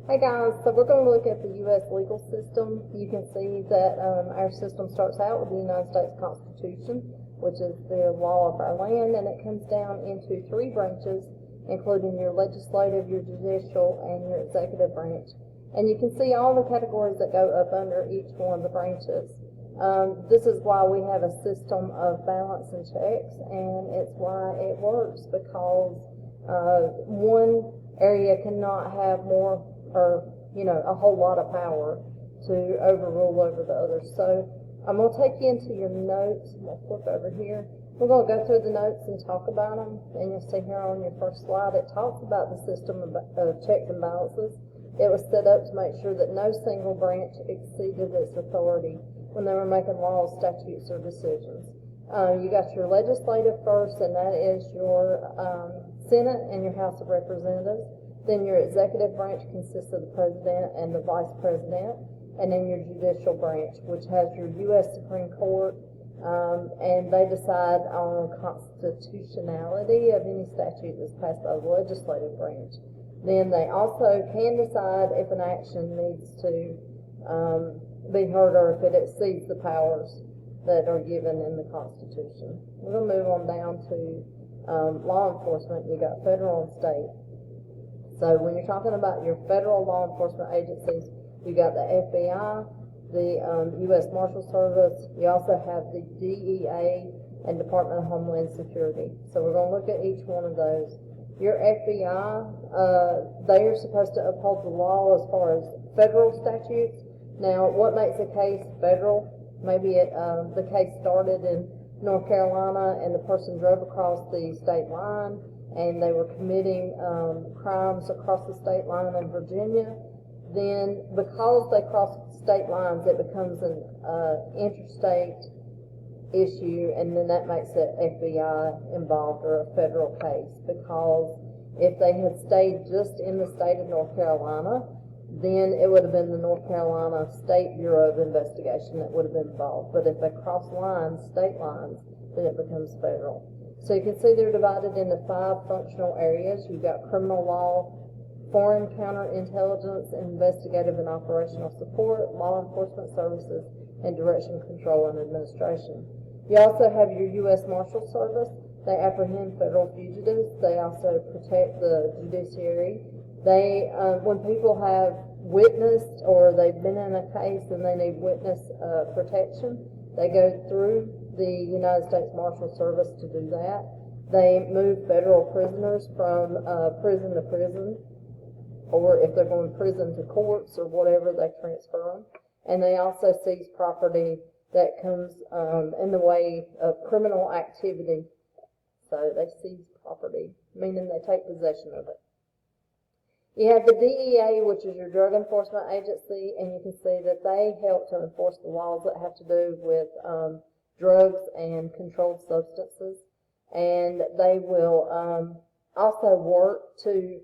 Hey guys, so we're going to look at the U.S. legal system. You can see that our system starts out with the United States Constitution, which is the law of our land, and it comes down into three branches, including your legislative, your judicial, and your executive branch. And you can see all the categories that go up under each one of the branches. This is why we have a system of balance and checks, and it's why it works, because one area cannot have more or, a whole lot of power to overrule over the others. So I'm going to take you into your notes. I'm going to flip over here. We're going to go through the notes and talk about them. And you'll see here on your first slide, it talks about the system of checks and balances. It was set up to make sure that no single branch exceeded its authority when they were making laws, statutes, or decisions. You got your legislative first, and that is your Senate and your House of Representatives. Then your executive branch consists of the president and the vice president, and then your judicial branch, which has your U.S. Supreme Court, and they decide on constitutionality of any statute that's passed by the legislative branch. Then they also can decide if an action needs to be heard or if it exceeds the powers that are given in the Constitution. We're going to move on down to law enforcement. You got federal and state. So when you're talking about your federal law enforcement agencies, you got the FBI, the U.S. Marshal Service. You also have the DEA and Department of Homeland Security. So we're going to look at each one of those. Your FBI, they are supposed to uphold the law as far as federal statutes. Now, what makes a case federal? Maybe the case started in North Carolina and the person drove across the state line and they were committing crimes across the state line in Virginia. Then because they crossed state lines, it becomes an interstate issue, and then that makes it FBI involved or a federal case, because if they had stayed just in the state of North Carolina, then it would have been the North Carolina State Bureau of Investigation that would have been involved. But if they cross lines, state lines, then it becomes federal. So you can see they're divided into 5 functional areas. You've got criminal law, foreign counterintelligence, investigative and operational support, law enforcement services, and direction, control, and administration. You also have your U.S. Marshal Service. They apprehend federal fugitives. They also protect the judiciary. They, when people have witnessed or they've been in a case and they need witness protection, they go through the United States Marshal Service to do that. They move federal prisoners from prison to prison, or if they're going prison to courts or whatever, they transfer them. And they also seize property that comes in the way of criminal activity. So they seize property, meaning they take possession of it. You have the DEA, which is your Drug Enforcement Agency, and you can see that they help to enforce the laws that have to do with drugs and controlled substances. And they will also work to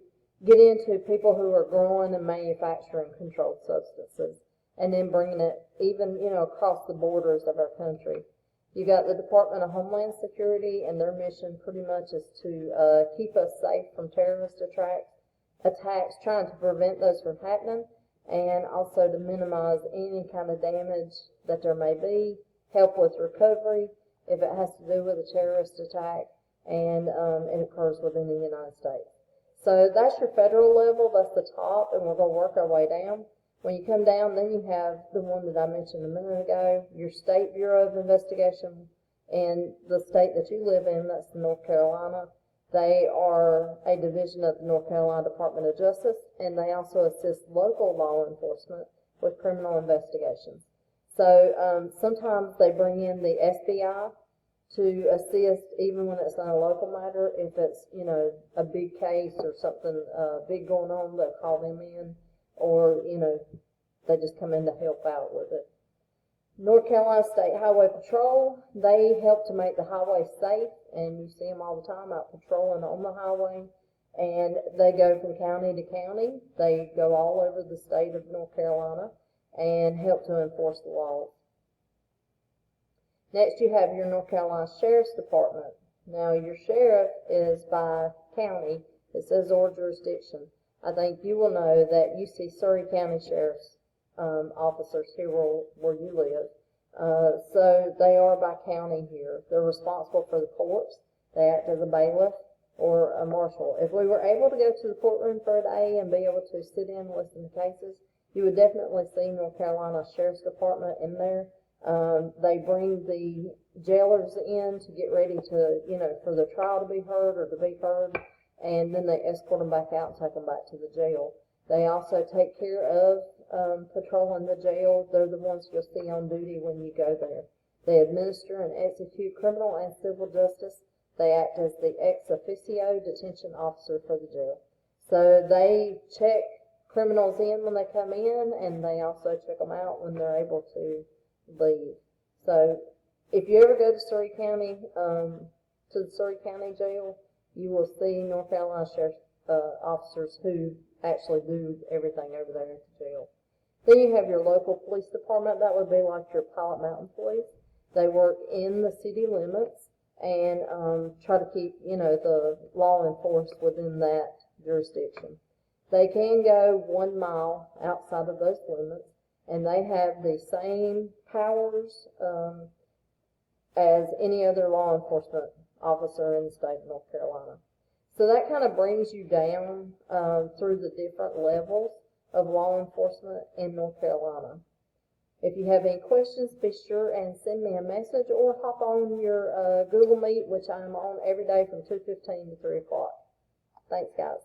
get into people who are growing and manufacturing controlled substances, and then bringing it even, across the borders of our country. You got the Department of Homeland Security, and their mission pretty much is to keep us safe from terrorist attacks, trying to prevent those from happening, and also to minimize any kind of damage that there may be, help with recovery if it has to do with a terrorist attack, and it occurs within the United States. So that's your federal level, that's the top, and we're going to work our way down. When you come down, then you have the one that I mentioned a minute ago, your State Bureau of Investigation, and the state that you live in, that's North Carolina. They are a division of the North Carolina Department of Justice, and they also assist local law enforcement with criminal investigations. So sometimes they bring in the SBI to assist even when it's not a local matter. If it's, a big case or something big going on, they'll call them in, or, they just come in to help out with it. North Carolina State Highway Patrol, they help to make the highway safe, and you see them all the time out patrolling on the highway, and they go from county to county. They go all over the state of North Carolina and help to enforce the laws. Next, you have your North Carolina Sheriff's Department. Now, your sheriff is by county. It says or jurisdiction. I think you will know that you see Surry County Sheriff's officers here where you live. So they are by county here. They're responsible for the courts. They act as a bailiff or a marshal. If we were able to go to the courtroom for a day and be able to sit in and listen to cases, you would definitely see North Carolina Sheriff's Department in there. They bring the jailers in to get ready to, for their trial to be heard or to be heard, and then they escort them back out and take them back to the jail. They also take care of patrolling the jail. They're the ones you'll see on duty when you go there. They administer and execute criminal and civil justice. They act as the ex officio detention officer for the jail. So they check criminals in when they come in, and they also check them out when they're able to leave. So if you ever go to Surry County, to the Surry County Jail, you will see North Carolina Sheriff's officers who actually do everything over there at the jail. Then you have your local police department. That would be like your Pilot Mountain Police. They work in the city limits and try to keep, the law enforced within that jurisdiction. They can go 1 mile outside of those limits, and they have the same powers as any other law enforcement officer in the state of North Carolina. So that kind of brings you down through the different levels of law enforcement in North Carolina. If you have any questions, be sure and send me a message or hop on your Google Meet, which I'm on every day from 2:15 to 3 o'clock. Thanks, guys.